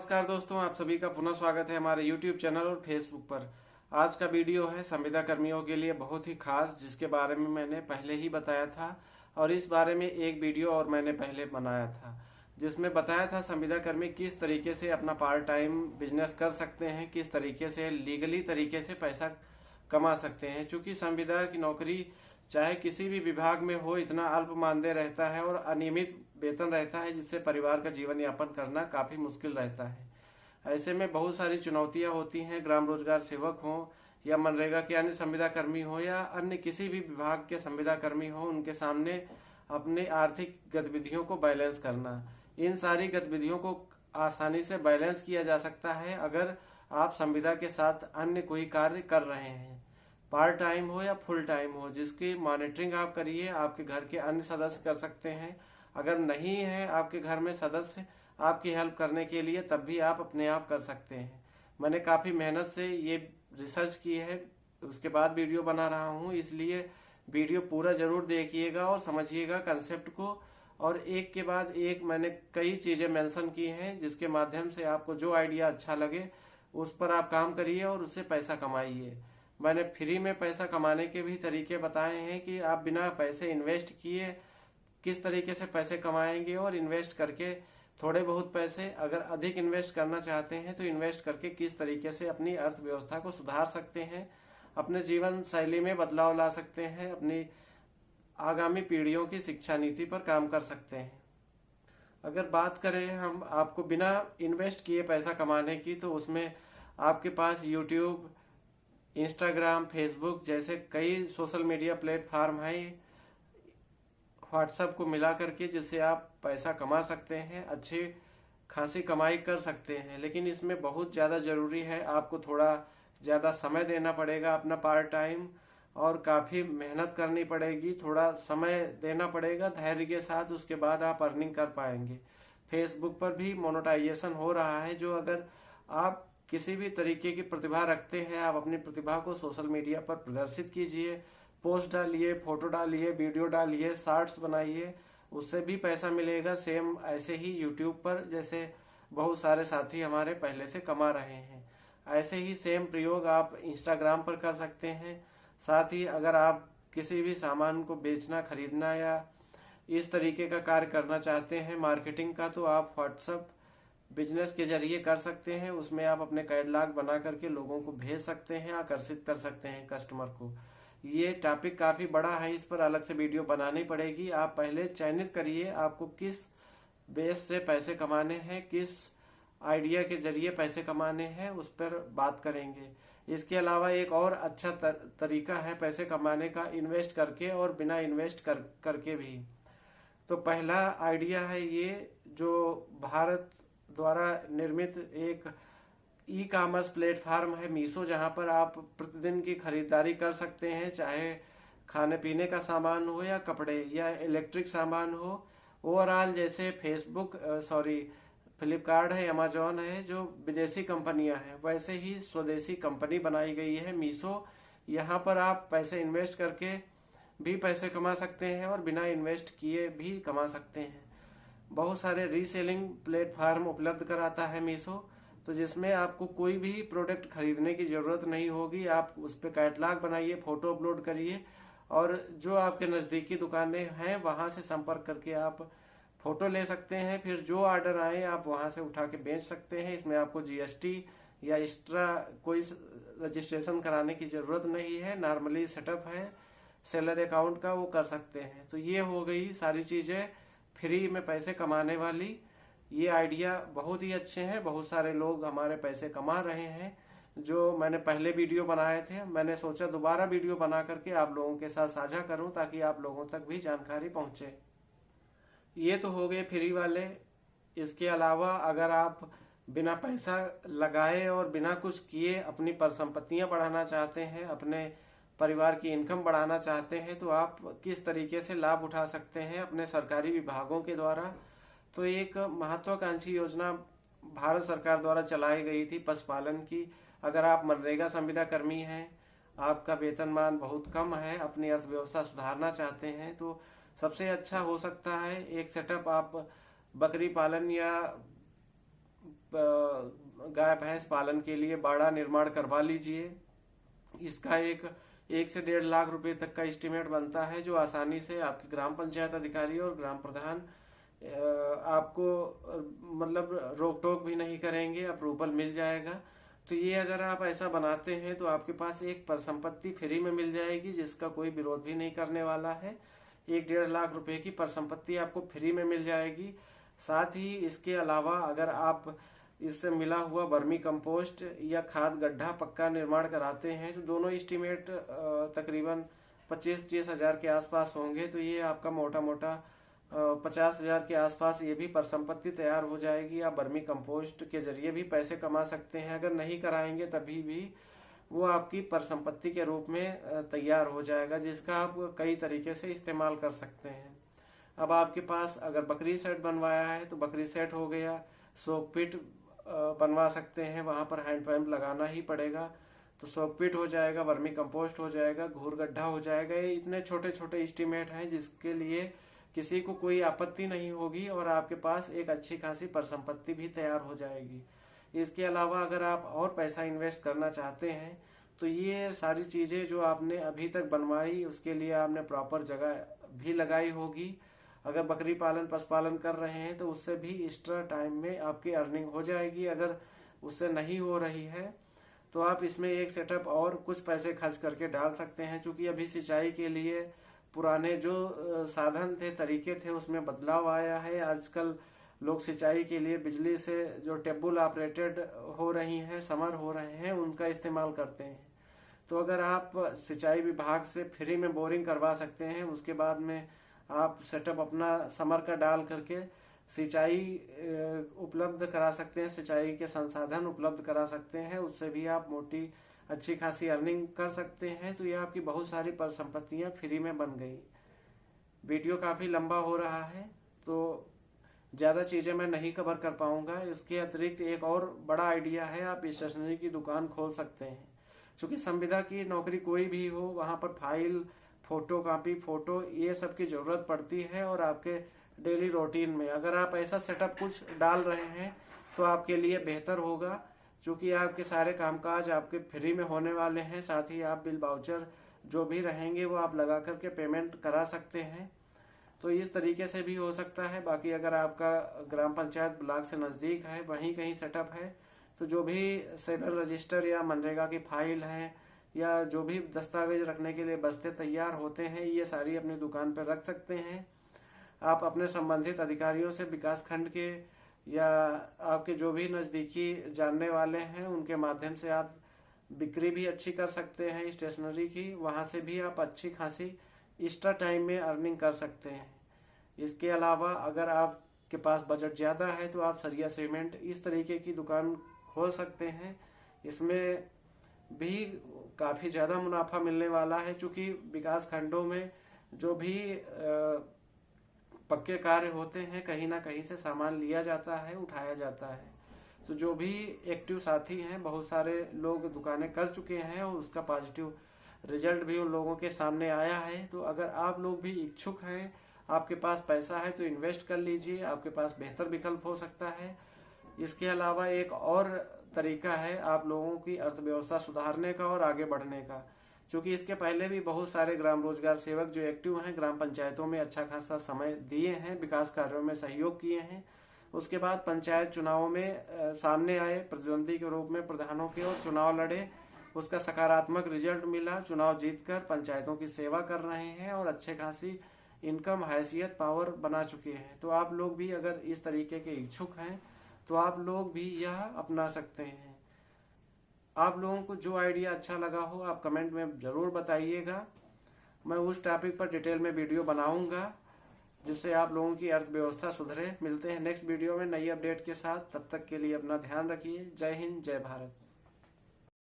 नमस्कार दोस्तों, आप सभी का पुनः स्वागत है हमारे YouTube चैनल और Facebook पर। आज का वीडियो है संविदा कर्मियों के लिए बहुत ही खास, जिसके बारे में मैंने पहले ही बताया था और इस बारे में एक वीडियो और मैंने पहले बनाया था जिसमें बताया था संविदा कर्मी किस तरीके से अपना पार्ट टाइम बिजनेस कर सकते हैं, किस तरीके से लीगली तरीके से पैसा कमा सकते हैं। चूंकि संविदा की नौकरी चाहे किसी भी विभाग में हो, इतना अल्प मानदेय रहता है और अनियमित वेतन रहता है, जिससे परिवार का जीवन यापन करना काफी मुश्किल रहता है। ऐसे में बहुत सारी चुनौतियां होती हैं। ग्राम रोजगार सेवक हो या मनरेगा के अन्य संविदा कर्मी हो या अन्य किसी भी विभाग के संविदा कर्मी हो, उनके सामने अपने आर्थिक गतिविधियों को बैलेंस करना। इन सारी गतिविधियों को आसानी से बैलेंस किया जा सकता है अगर आप संविदा के साथ अन्य कोई कार्य कर रहे हैं, पार्ट टाइम हो या फुल टाइम हो, जिसकी मॉनिटरिंग आप करिए। आपके घर के अन्य सदस्य कर सकते हैं। अगर नहीं है आपके घर में सदस्य आपकी हेल्प करने के लिए, तब भी आप अपने आप कर सकते हैं। मैंने काफी मेहनत से ये रिसर्च की है, उसके बाद वीडियो बना रहा हूँ, इसलिए वीडियो पूरा जरूर देखिएगा और समझिएगा कंसेप्ट को। और एक के बाद एक मैंने कई चीजें मेंशन की हैं, जिसके माध्यम से आपको जो आइडिया अच्छा लगे उस पर आप काम करिए और उससे पैसा कमाइए। मैंने फ्री में पैसा कमाने के भी तरीके बताए हैं कि आप बिना पैसे इन्वेस्ट किए किस तरीके से पैसे कमाएंगे, और इन्वेस्ट करके थोड़े बहुत पैसे, अगर अधिक इन्वेस्ट करना चाहते हैं तो इन्वेस्ट करके किस तरीके से अपनी अर्थव्यवस्था को सुधार सकते हैं, अपने जीवन शैली में बदलाव ला सकते हैं, अपनी आगामी पीढ़ियों की शिक्षा नीति पर काम कर सकते हैं। अगर बात करें हम आपको बिना इन्वेस्ट किए पैसा कमाने की, तो उसमें आपके पास यूट्यूब, इंस्टाग्राम, फेसबुक जैसे कई सोशल मीडिया प्लेटफॉर्म हैं, व्हाट्सएप को मिला करके, जिससे आप पैसा कमा सकते हैं, अच्छी खासी कमाई कर सकते हैं। लेकिन इसमें बहुत ज्यादा जरूरी है, आपको थोड़ा ज्यादा समय देना पड़ेगा अपना पार्ट टाइम, और काफी मेहनत करनी पड़ेगी, थोड़ा समय देना पड़ेगा धैर्य के साथ, उसके बाद आप अर्निंग कर पाएंगे। फेसबुक पर भी मोनेटाइजेशन हो रहा है, जो अगर आप किसी भी तरीके की प्रतिभा रखते हैं, आप अपनी प्रतिभा को सोशल मीडिया पर प्रदर्शित कीजिए, पोस्ट डालिए, फोटो डालिए, वीडियो डालिए, शॉर्ट्स बनाइए, उससे भी पैसा मिलेगा। सेम ऐसे ही यूट्यूब पर जैसे बहुत सारे साथी हमारे पहले से कमा रहे हैं, ऐसे ही सेम प्रयोग आप इंस्टाग्राम पर कर सकते हैं। साथ ही अगर आप किसी भी सामान को बेचना, खरीदना या इस तरीके का कार्य करना चाहते हैं मार्केटिंग का, तो आप व्हाट्सएप बिजनेस के जरिए कर सकते हैं। उसमें आप अपने कैटलॉग बना करके लोगों को भेज सकते हैं, आकर्षित कर सकते हैं कस्टमर को। ये टॉपिक काफी बड़ा है, इस पर अलग से वीडियो बनानी पड़ेगी। आप पहले चयनित करिए आपको किस बेस से पैसे कमाने हैं, किस आइडिया के जरिए पैसे कमाने हैं, उस पर बात करेंगे। इसके अलावा एक और अच्छा तरीका है पैसे कमाने का, इन्वेस्ट करके और बिना इन्वेस्ट करके भी। तो पहला आइडिया है ये, जो भारत द्वारा निर्मित एक ई कॉमर्स प्लेटफॉर्म है मीशो, जहां पर आप प्रतिदिन की खरीदारी कर सकते हैं, चाहे खाने पीने का सामान हो या कपड़े या इलेक्ट्रिक सामान हो। ओवरऑल जैसे फ्लिपकार्ट है, अमेजोन है, जो विदेशी कंपनियां हैं, वैसे ही स्वदेशी कंपनी बनाई गई है मीशो। यहाँ पर आप पैसे इन्वेस्ट करके भी पैसे कमा सकते हैं और बिना इन्वेस्ट किए भी कमा सकते हैं। बहुत सारे रीसेलिंग प्लेटफॉर्म उपलब्ध कराता है मीशो, तो जिसमें आपको कोई भी प्रोडक्ट खरीदने की जरूरत नहीं होगी। आप उस पर कैटलॉग बनाइए, फोटो अपलोड करिए, और जो आपके नजदीकी दुकानें हैं वहां से संपर्क करके आप फोटो ले सकते हैं। फिर जो ऑर्डर आए आप वहां से उठा के बेच सकते हैं। इसमें आपको जीएसटी या एक्स्ट्रा कोई रजिस्ट्रेशन कराने की जरूरत नहीं है, नॉर्मली सेटअप है सेलर अकाउंट का, वो कर सकते हैं। तो ये हो गई सारी चीजें फ्री में पैसे कमाने वाली। ये आइडिया बहुत ही अच्छे हैं, बहुत सारे लोग हमारे पैसे कमा रहे हैं। जो मैंने पहले वीडियो बनाए थे, मैंने सोचा दोबारा वीडियो बना करके आप लोगों के साथ साझा करूं, ताकि आप लोगों तक भी जानकारी पहुंचे। ये तो हो गए फ्री वाले। इसके अलावा अगर आप बिना पैसा लगाए और बिना कुछ किए अपनी परिसंपत्तियां बढ़ाना चाहते हैं, अपने परिवार की इनकम बढ़ाना चाहते हैं, तो आप किस तरीके से लाभ उठा सकते हैं अपने सरकारी विभागों के द्वारा। तो एक महत्वाकांक्षी योजना भारत सरकार द्वारा चलाई गई थी पशुपालन की। अगर आप मनरेगा संविदा कर्मी हैं, आपका वेतनमान बहुत कम है, अपनी अर्थव्यवस्था सुधारना चाहते हैं, तो सबसे अच्छा हो सकता है एक सेटअप, आप बकरी पालन या गाय भैंस पालन के लिए बाड़ा निर्माण करवा लीजिए। इसका 1 से 1.5 लाख रुपए तक का एस्टिमेट बनता है, जो आसानी से आपके ग्राम पंचायत अधिकारी और ग्राम प्रधान आपको मतलब रोक टोक भी नहीं करेंगे, अप्रूवल मिल जाएगा। तो ये अगर आप ऐसा बनाते हैं तो आपके पास एक परिसंपत्ति फ्री में मिल जाएगी, जिसका कोई विरोध भी नहीं करने वाला है। 1-1.5 लाख रुपए की परिसंपत्ति आपको फ्री में मिल जाएगी। साथ ही इसके अलावा अगर आप इससे मिला हुआ वर्मी कंपोस्ट या खाद गड्ढा पक्का निर्माण कराते हैं तो दोनों एस्टीमेट तकरीबन 25-25 हजार के आसपास होंगे। तो ये आपका मोटा मोटा 50 हजार के आसपास ये भी परिसंपत्ति तैयार हो जाएगी। आप वर्मी कंपोस्ट के जरिए भी पैसे कमा सकते हैं। अगर नहीं कराएंगे तभी भी वो आपकी परिसंपत्ति के रूप में तैयार हो जाएगा, जिसका आप कई तरीके से इस्तेमाल कर सकते हैं। अब आपके पास अगर बकरी सेट बनवाया है तो बकरी सेट हो गया, सोक पिट बनवा सकते हैं, वहां पर हैंड पंप लगाना ही पड़ेगा तो सोक पिट हो जाएगा, वर्मी कंपोस्ट हो जाएगा, घूर गड्ढा हो जाएगा। ये इतने छोटे छोटे एस्टीमेट हैं जिसके लिए किसी को कोई आपत्ति नहीं होगी और आपके पास एक अच्छी खासी परिसंपत्ति भी तैयार हो जाएगी। इसके अलावा अगर आप और पैसा इन्वेस्ट करना चाहते हैं तो ये सारी चीजें जो आपने अभी तक बनवाई उसके लिए आपने प्रॉपर जगह भी लगाई होगी। अगर बकरी पालन पशुपालन कर रहे हैं तो उससे भी एक्स्ट्रा टाइम में आपकी अर्निंग हो जाएगी। अगर उससे नहीं हो रही है तो आप इसमें एक सेटअप और कुछ पैसे खर्च करके डाल सकते हैं। क्योंकि अभी सिंचाई के लिए पुराने जो साधन थे, तरीके थे, उसमें बदलाव आया है। आजकल लोग सिंचाई के लिए बिजली से जो टेबल ऑपरेटेड हो रही हैं, समर हो रहे हैं, उनका इस्तेमाल करते हैं। तो अगर आप सिंचाई विभाग से फ्री में बोरिंग करवा सकते हैं, उसके बाद में आप सेटअप अपना समर का डाल करके सिंचाई उपलब्ध करा सकते हैं, सिंचाई के संसाधन उपलब्ध करा सकते हैं, उससे भी आप मोटी अच्छी खासी अर्निंग कर सकते हैं। तो ये आपकी बहुत सारी परिसंपत्तियां फ्री में बन गई। वीडियो काफी लंबा हो रहा है तो ज्यादा चीजें मैं नहीं कवर कर पाऊंगा। इसके अतिरिक्त एक और बड़ा आइडिया है, आप स्टेशनरी की दुकान खोल सकते हैं। क्योंकि संविदा की नौकरी कोई भी हो, वहां पर फाइल, फोटो कॉपी, फोटो, ये सब की जरूरत पड़ती है। और आपके डेली रूटीन में अगर आप ऐसा सेटअप कुछ डाल रहे हैं तो आपके लिए बेहतर होगा, क्योंकि आपके सारे कामकाज आपके फ्री में होने वाले हैं। साथ ही आप बिल वाउचर जो भी रहेंगे वो आप लगा करके पेमेंट करा सकते हैं। तो इस तरीके से भी हो सकता है। बाकी अगर आपका ग्राम पंचायत ब्लॉक से नजदीक है, वहीं कहीं सेटअप है, तो जो भी सेलर रजिस्टर या मनरेगा की फाइल है या जो भी दस्तावेज रखने के लिए बस्ते तैयार होते हैं, ये सारी अपनी दुकान पर रख सकते हैं। आप अपने संबंधित अधिकारियों से, विकास खंड के या आपके जो भी नजदीकी जानने वाले हैं, उनके माध्यम से आप बिक्री भी अच्छी कर सकते हैं स्टेशनरी की। वहां से भी आप अच्छी खासी एक्स्ट्रा टाइम में अर्निंग कर सकते हैं। इसके अलावा अगर आपके पास बजट ज्यादा है तो आप सरिया सीमेंट इस तरीके की दुकान खोल सकते हैं। इसमें भी काफी ज्यादा मुनाफा मिलने वाला है, क्योंकि विकास खंडों में जो भी पक्के कार्य होते हैं, कहीं ना कहीं से सामान लिया जाता है, उठाया जाता है। तो जो भी एक्टिव साथी हैं, बहुत सारे लोग दुकानें कर चुके हैं और उसका पॉजिटिव रिजल्ट भी उन लोगों के सामने आया है। तो अगर आप लोग भी इच्छुक हैं, आपके पास पैसा है, तो इन्वेस्ट कर लीजिए, आपके पास बेहतर विकल्प हो सकता है। इसके अलावा एक और तरीका है आप लोगों की अर्थव्यवस्था सुधारने का और आगे बढ़ने का, क्योंकि इसके पहले भी बहुत सारे ग्राम रोजगार सेवक जो एक्टिव हैं, ग्राम पंचायतों में अच्छा खासा समय दिए हैं, विकास कार्यों में सहयोग किए हैं। उसके बाद पंचायत चुनावों में सामने आए, प्रतिद्वंदी के रूप में प्रधानों के, और चुनाव लड़े, उसका सकारात्मक रिजल्ट मिला, चुनाव जीतकर पंचायतों की सेवा कर रहे हैं और अच्छे खासी इनकम, हैसियत, पावर बना चुके हैं। तो आप लोग भी अगर इस तरीके के इच्छुक हैं तो आप लोग भी यह अपना सकते हैं। आप लोगों को जो आइडिया अच्छा लगा हो आप कमेंट में जरूर बताइएगा। मैं उस टॉपिक पर डिटेल में वीडियो बनाऊंगा जिससे आप लोगों की अर्थव्यवस्था सुधरे। मिलते हैं नेक्स्ट वीडियो में नई अपडेट के साथ। तब तक के लिए अपना ध्यान रखिए। जय हिंद, जय भारत।